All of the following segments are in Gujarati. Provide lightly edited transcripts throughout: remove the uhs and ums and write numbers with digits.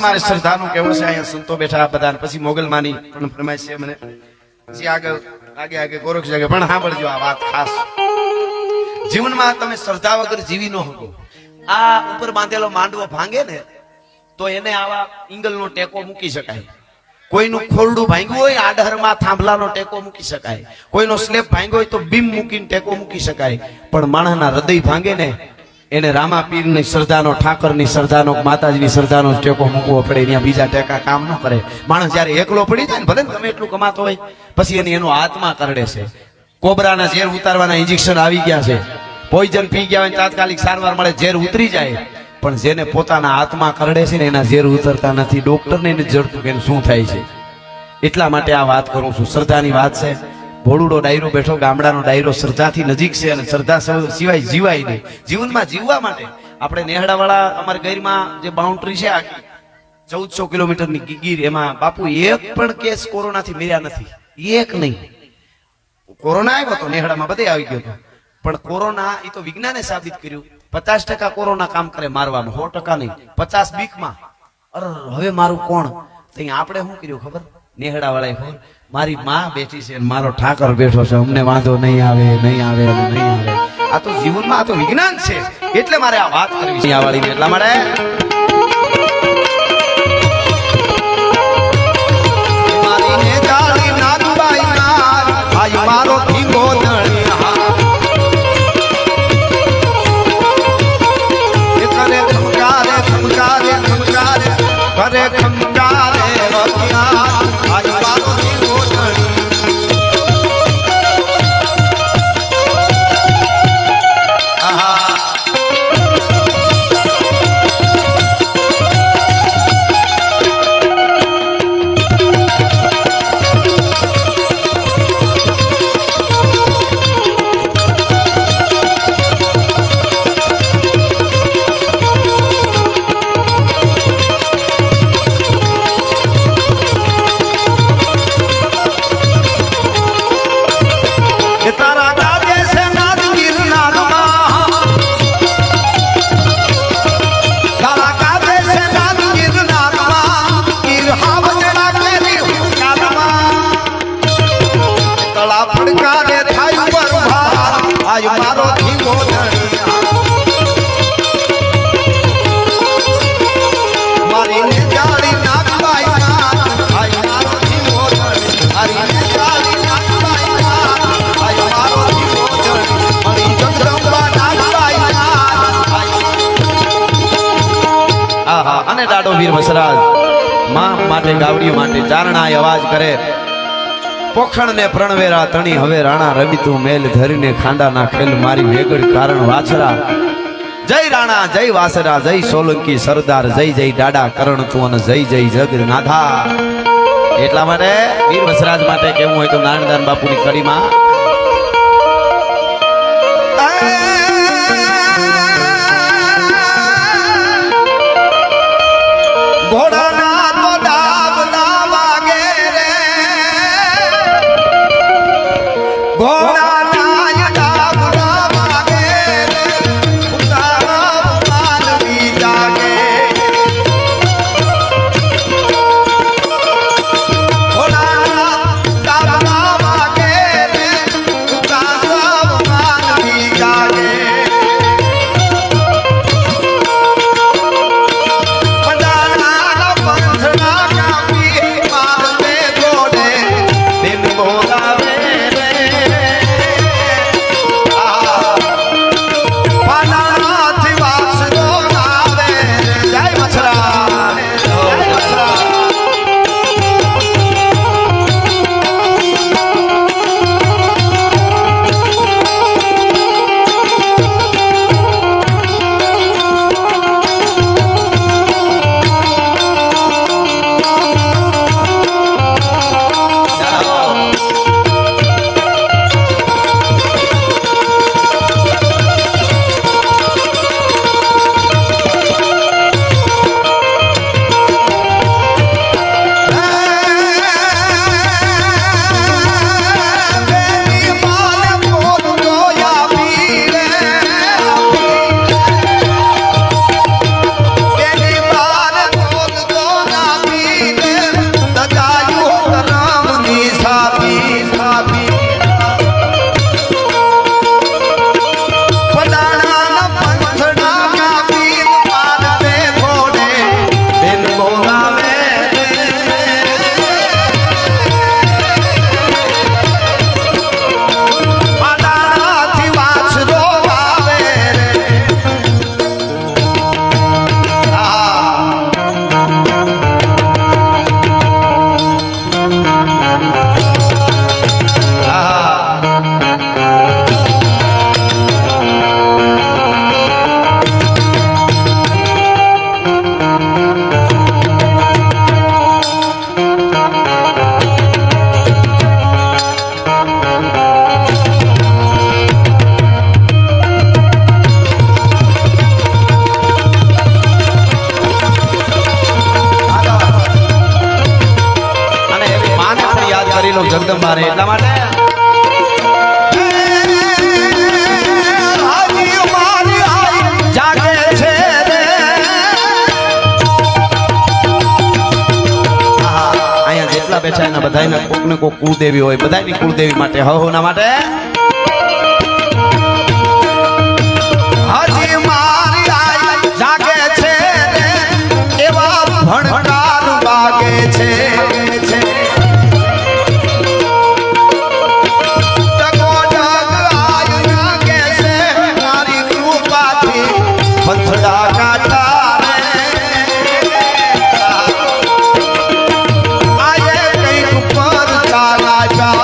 મારે શ્રદ્ધાનું કેવું છે અહીંયા સંતો બેઠા બધા પછી મોગલમાની પણ ફરમાઈશ છે મને પછી આગળ આગે ગોરખ જાગે પણ સાંભળજો આ વાત ખાસ જીવનમાં તમે શ્રદ્ધા વગર જીવી ન શકો આ ઉપર બાંધેલો માંડવો ભાંગે ને તો એને આવા ઇંગલનો ટેકો મૂકી શકાય કોઈનું ખોરડું ભાંગ્યું હોય આડહરમાં થાંભલાનો ટેકો મૂકી શકાય કોઈનો સ્લેબ ભાંગ્યો હોય તો બીમ મૂકીને ટેકો મૂકી શકાય પણ માણસના હૃદય ભાંગે ને એને રામાપીરની શ્રદ્ધાનો ઠાકરની શ્રદ્ધાનો માતાજીની શ્રદ્ધાનો ટેકો મૂકવો પડે ત્યાં બીજા ટેકા કામ ન કરે માણસ જયારે એકલો પડી જાય ને ભલે તમે એટલું કમાતો હોય પછી એનો આત્મા કરડે છે કોબરાના ઝેર ઉતારવાના ઇન્જેક્શન આવી ગયા છે પોઈઝન પી ગયા હોય તાત્કાલિક સારવાર મળે ઝેર ઉતરી જાય પણ જેને પોતાના આત્મા કરડે છે ને એના ઝેર ઉતરતા નથી ડોક્ટરને નથી જડતું કે શું થાય છે એટલા માટે આ વાત કરું છું શ્રદ્ધાની વાત છે ભોળુડો ડાયરો બેઠો ગામડાનો ડાયરો શ્રદ્ધાથી નજીક છે અને શ્રદ્ધા સિવાય જીવાય નહીં જીવનમાં જીવવા માટે આપણે નેહડાવાળા અમારા ગીરમાં જે બાઉન્ડ્રી છે આખી 1400 કિલોમીટરની ગીર એમાં બાપુ એક પણ કેસ કોરોનાથી મર્યા નથી એક નહીં કોરોના આવ્યો તો નેહડામાં બધે આવી ગયો પણ કોરોના એ તો વિજ્ઞાને સાબિત કર્યું 50% કોરોના કામ કરે મારવામાં 100% નહીં 50 બીકમાં અરે હવે મારું કોણ આપણે શું કર્યું ખબર નેહડા વાળા ખબર મારી માં બેઠી છે મારો ઠાકર બેઠો છે અમને વાંધો નહીં આવે નહીં આવે નહીં આવે આ તો જીવનમાં આ તો વિજ્ઞાન છે એટલે મારે આ વાત કરવી છે આ વાળીને એટલા માટે મારીને જાળી નાગબાઈ નાર આય મારો ધીંગો ધણિયા એ કરે ખમકારે ખમકારે ખમકારે કરે ખમકારે વખિયા આય મારો ધીંગો ધણિયા આહા અને દાડો વીર વસરાજ માં માટે ગાવડીઓ માટે ચારણાય અવાજ કરે પોખણ ને પ્રણવેરા તણી હવે રાણા રમિતું મેલ ધરીને ખાંડા ના ખેલ મારી વેગડ કારણ વાછરા જય રાણા જય વાસરા જય સોલંકી સરદાર જય જય દાડા કરણ તું અને જય જય જગન્નાથા એટલા માટે વીર વસરાજ માટે કેવું હોય તો નારાયણદાન બાપુની કડીમાં મારે એટલા માટે જાગે છે રે. અહીંયા જેટલા બેઠા એના બધાના કોક ને કોક કુળદેવી હોય, બધાની કુળદેવી માટે હવના માટે હજી મારી આઈ જાગે છે રે, એવા ભણકાર વાગે છે. પથડા કાઢા રે આયે કઈક પર ચાલા જા.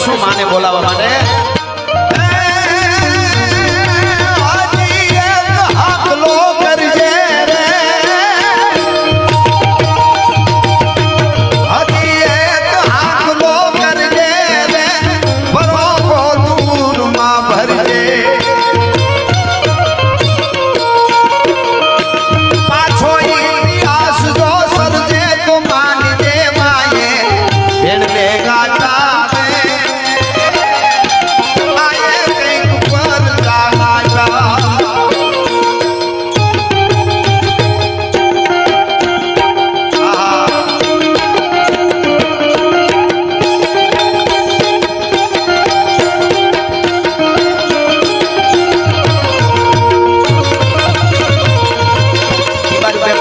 શું માને બોલાવવા માટે હાકલો કરજે રે, હજી એક હાકલો કરજે રે, ભરો દૂરમાં ભરજે. પાછો ઇતિહાસ જો સર્જે તો માની દે માયે બેન ગાતા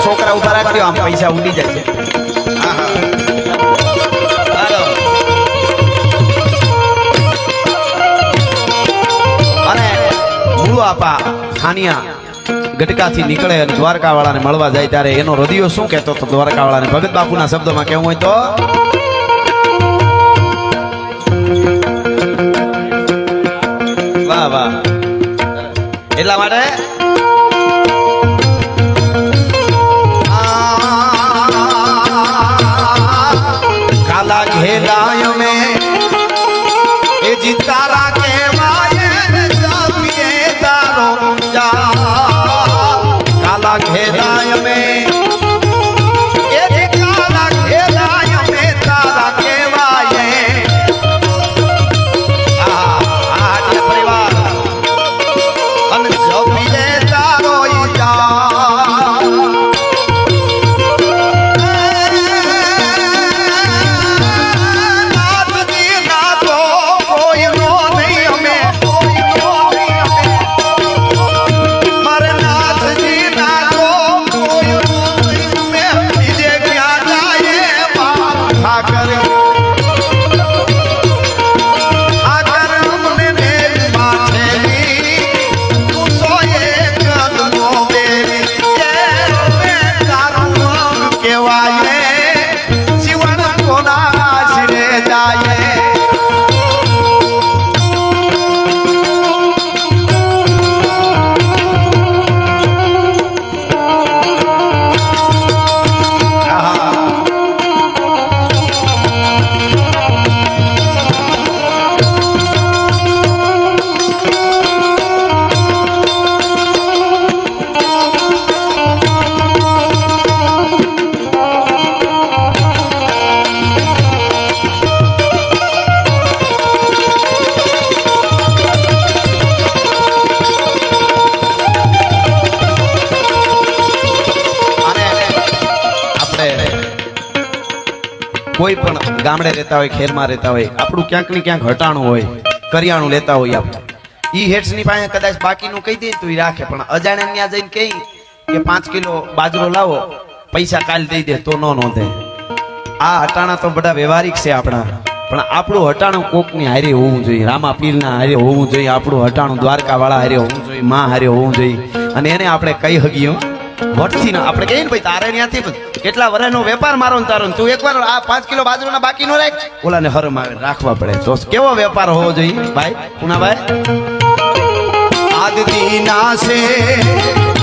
છોકરા ઉભા રાખ્યો, આમ પૈસા ઉડી જાય છે. અને ગુરુ આપા ખાનિયા ગટકાથી નીકળે અને દ્વારકા વાળાને મળવા જાય ત્યારે એનો હૃદયો શું કહેતો હતો દ્વારકા વાળાને? ભગત બાપુના શબ્દોમાં કેવું હોય તો વાહ વાહ. એટલા માટે काला घेलाय में ए जी तारा के माये जापिए तारो जा. काला घेलाय में ए जी काला घेलाय में तारा के माये परिवार अन जापिए तारो जा. કોઈ પણ ગામડે રહેતા હોય, ખેરમાં રહેતા હોય, આપણું ક્યાંક ને ક્યાંક હટાણું હોય, કરિયાણું લેતા હોય આપણે, ઈ હેઠની પાસે કદાચ બાકીનું કહી દે તો ઈ રાખે, પણ અજાણે ત્યાં જઈને કહી કે 5 કિલો બાજરો લાવો, પૈસા કાલ દઈ દે તો ન નોંધે. આ હટાણા તો બધા વ્યવહારિક છે આપણા, પણ આપણું હટાણું કોકની હારે હોવું જોઈએ, રામા પીરના હારે હોવું જોઈએ, આપણું હટાણું દ્વારકા વાળા હારે હોવું જોઈએ, માં હારે હોવું જોઈએ. અને એને આપણે કઈ હગીઓ વટથી ના આપણે કહીએ ને ભાઈ તારે ત્યાંથી કેટલા વર્ષનો વેપાર મારો ને તારો ને તું એકવાર આ 5 કિલો બાજરાના બાકી નો રાખ ઓલાને હરમ આવે રાખવા પડે તો કેવો વેપાર હોવો જોઈએ ભાઈ પુનાભાઈ આદિ ના છે